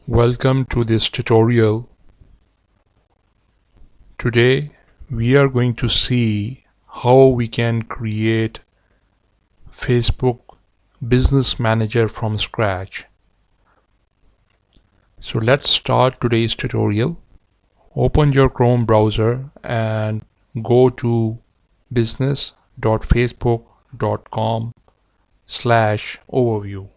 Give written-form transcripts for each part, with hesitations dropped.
Welcome to this tutorial. Today we are going to see how we can create Facebook Business Manager from scratch. So let's start today's tutorial. Open your Chrome browser and go to business.facebook.com/overview.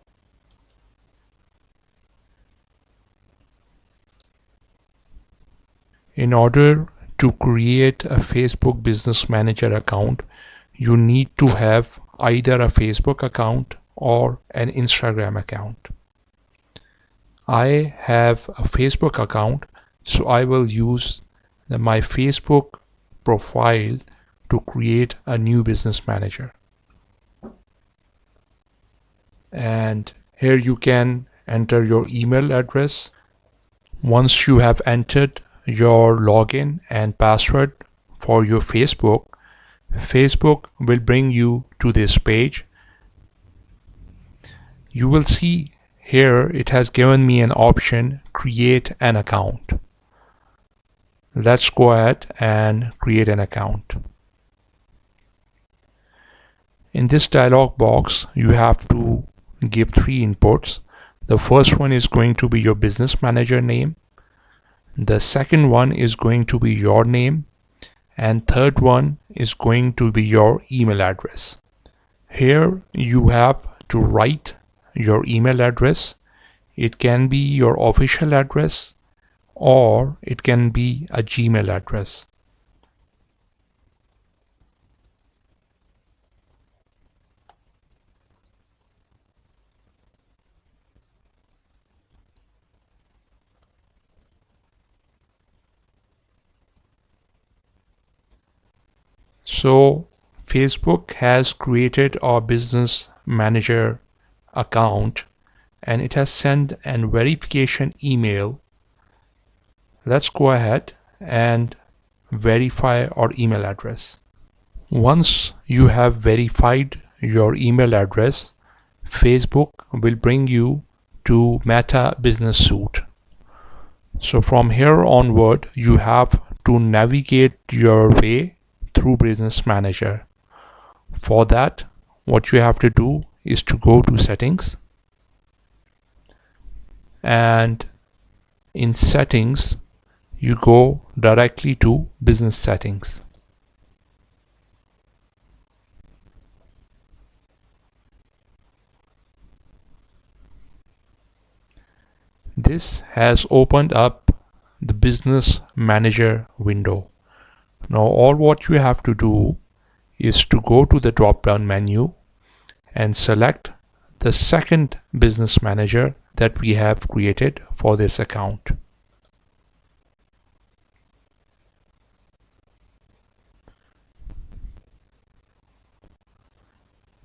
In order to create a Facebook Business Manager account, you need to have either a Facebook account or an Instagram account. I have a Facebook account, so I will use my Facebook profile to create a new business manager. And here you can enter your email address. Once you have entered your login and password for your Facebook will bring you to this page. You will see here it has given me an option, create an account. Let's go ahead and create an account. In this dialog box, you have to give 3 inputs. The first one is going to be your business manager name. The second one is going to be your name, and third one is going to be your email address. Here you have to write your email address. It can be your official address or it can be a Gmail address. So Facebook has created our business manager account and it has sent a verification email. Let's go ahead and verify our email address. Once you have verified your email address, Facebook will bring you to Meta Business Suite. So from here onward, you have to navigate your way through Business Manager. For that, what you have to do is to go to Settings, and in Settings you go directly to Business Settings. This has opened up the Business Manager window. Now all what you have to do is to go to the drop-down menu and select the second business manager that we have created for this account.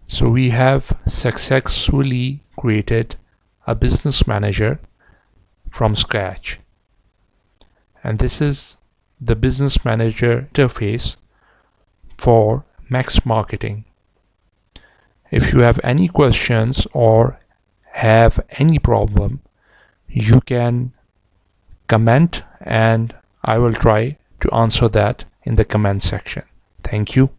So we have successfully created a business manager from scratch. And this is the business manager interface for Max Marketing. If you have any questions or have any problem, you can comment and I will try to answer that in the comment section. Thank you.